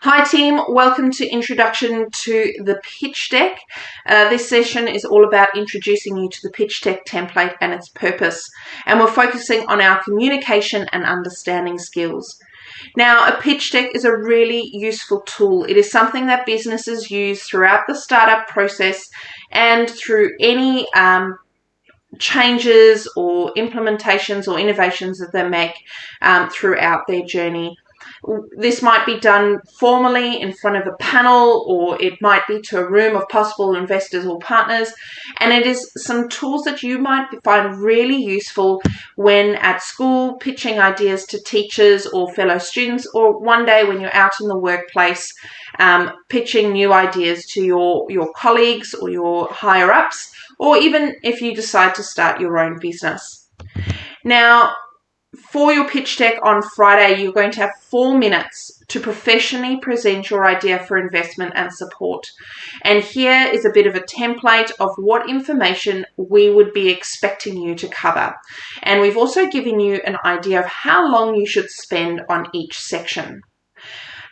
Hi team, welcome to Introduction to the Pitch Deck. This session is all about introducing you to the pitch deck template and its purpose, and we're focusing on our communication and understanding skills. Now, a pitch deck is a really useful tool. It is something that businesses use throughout the startup process and through any changes or implementations or innovations that they make throughout their journey. This might be done formally in front of a panel, or it might be to a room of possible investors or partners. And it is some tools that you might find really useful when at school pitching ideas to teachers or fellow students, or one day when you're out in the workplace pitching new ideas to your colleagues or your higher ups, or even if you decide to start your own business. Now, for your pitch deck on Friday, you're going to have 4 minutes to professionally present your idea for investment and support. And here is a bit of a template of what information we would be expecting you to cover. And we've also given you an idea of how long you should spend on each section.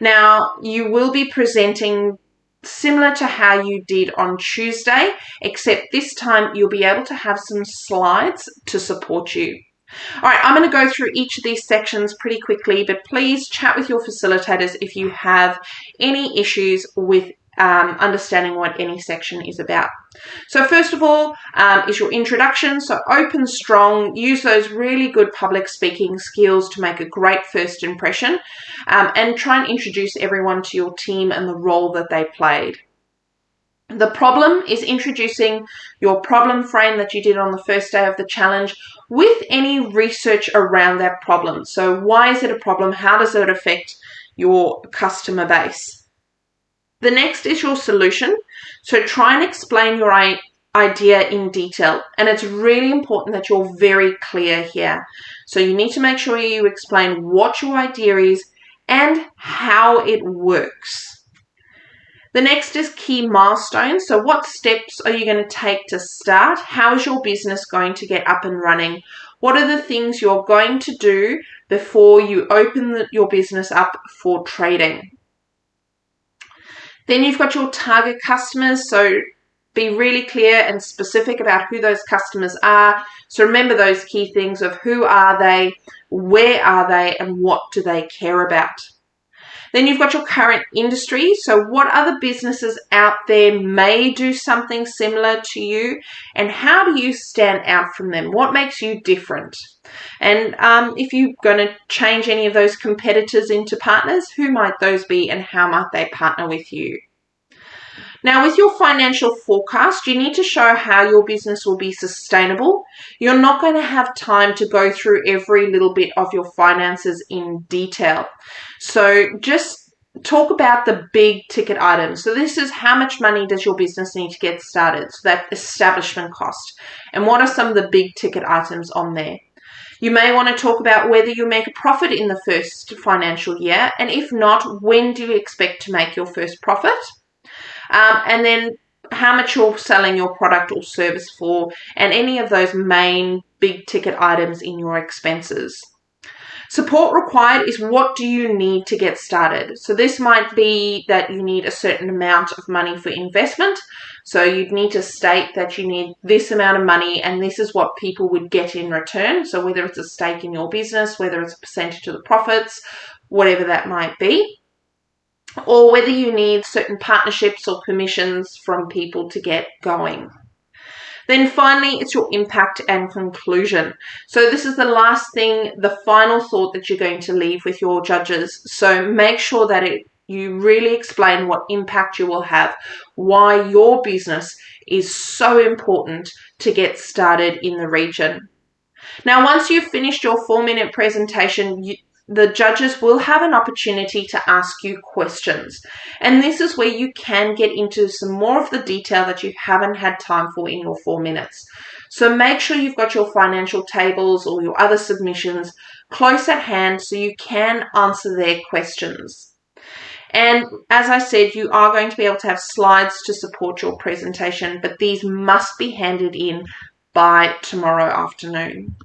Now, you will be presenting similar to how you did on Tuesday, except this time you'll be able to have some slides to support you. All right, I'm going to go through each of these sections pretty quickly, but please chat with your facilitators if you have any issues with understanding what any section is about. So first of all is your introduction. So open strong, use those really good public speaking skills to make a great first impression, and try and introduce everyone to your team and the role that they played. The problem is introducing your problem frame that you did on the first day of the challenge with any research around that problem. So why is it a problem? How does it affect your customer base? The next is your solution. So try and explain your idea in detail. And it's really important that you're very clear here. So you need to make sure you explain what your idea is and how it works. The next is key milestones. So what steps are you going to take to start? How is your business going to get up and running? What are the things you're going to do before you open your business up for trading? Then you've got your target customers. So be really clear and specific about who those customers are. So remember those key things of who are they, where are they, and what do they care about? Then you've got your current industry. So what other businesses out there may do something similar to you, and how do you stand out from them? What makes you different? And if you're going to change any of those competitors into partners, who might those be and how might they partner with you? Now, with your financial forecast, you need to show how your business will be sustainable. You're not going to have time to go through every little bit of your finances in detail. So just talk about the big ticket items. So this is how much money does your business need to get started? So that establishment cost. And what are some of the big ticket items on there? You may want to talk about whether you make a profit in the first financial year. And if not, when do you expect to make your first profit? And then how much you're selling your product or service for, and any of those main big ticket items in your expenses. Support required is what do you need to get started. So this might be that you need a certain amount of money for investment. So you'd need to state that you need this amount of money and this is what people would get in return. So whether it's a stake in your business, whether it's a percentage of the profits, whatever that might be. Or whether you need certain partnerships or permissions from people to get going. Then finally, it's your impact and conclusion. So this is the last thing, the final thought that you're going to leave with your judges. So make sure that you really explain what impact you will have, why your business is so important to get started in the region. Now, once you've finished your 4-minute presentation, the judges will have an opportunity to ask you questions. And this is where you can get into some more of the detail that you haven't had time for in your 4 minutes. So make sure you've got your financial tables or your other submissions close at hand so you can answer their questions. And as I said, you are going to be able to have slides to support your presentation, but these must be handed in by tomorrow afternoon.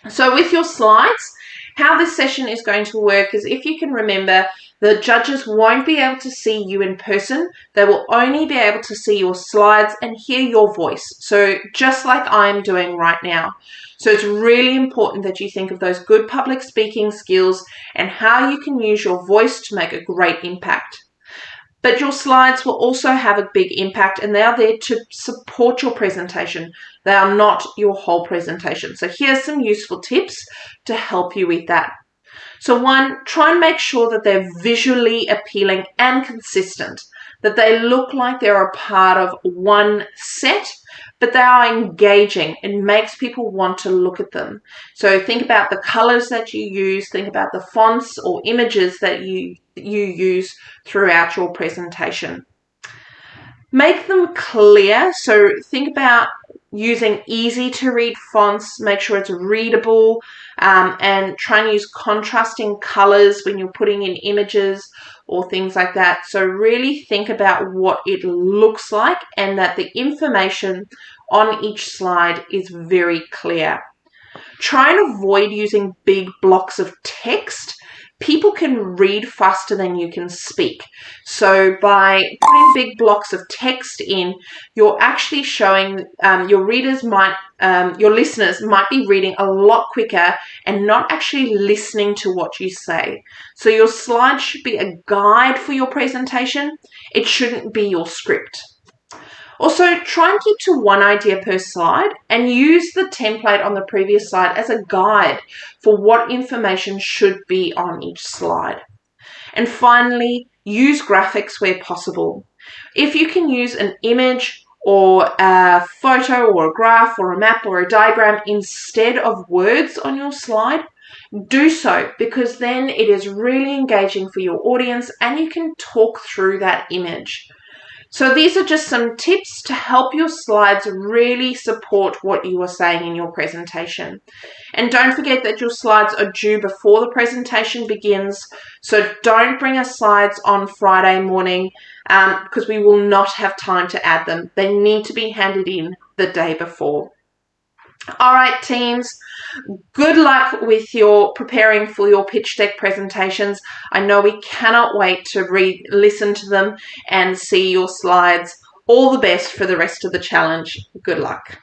So with your slides, how this session is going to work is, if you can remember, The judges won't be able to see you in person. They will only be able to see your slides and hear your voice. So just like I'm doing right now. So it's really important that you think of those good public speaking skills and how you can use your voice to make a great impact. But your slides will also have a big impact, and they are there to support your presentation. They are not your whole presentation. So here's some useful tips to help you with that. So one, try and make sure that they're visually appealing and consistent, that they look like they're a part of one set, but they are engaging. It makes people want to look at them. So think about the colors that you use, think about the fonts or images that you use throughout your presentation. Make them clear. So think about using easy to read fonts, make sure it's readable, and try and use contrasting colors when you're putting in images or things like that. So really think about what it looks like and that the information on each slide is very clear. Try and avoid using big blocks of text. People can read faster than you can speak. So by putting big blocks of text in, you're actually showing your listeners might be reading a lot quicker and not actually listening to what you say. So your slide should be a guide for your presentation. It shouldn't be your script. Also, try and keep to one idea per slide and use the template on the previous slide as a guide for what information should be on each slide. And finally, use graphics where possible. If you can use an image or a photo or a graph or a map or a diagram instead of words on your slide, do so, because then it is really engaging for your audience and you can talk through that image. So these are just some tips to help your slides really support what you are saying in your presentation. And don't forget that your slides are due before the presentation begins. So don't bring us slides on Friday morning because we will not have time to add them. They need to be handed in the day before. All right, teams, good luck with your preparing for your pitch deck presentations. I know we cannot wait to listen to them and see your slides. All the best for the rest of the challenge. Good luck.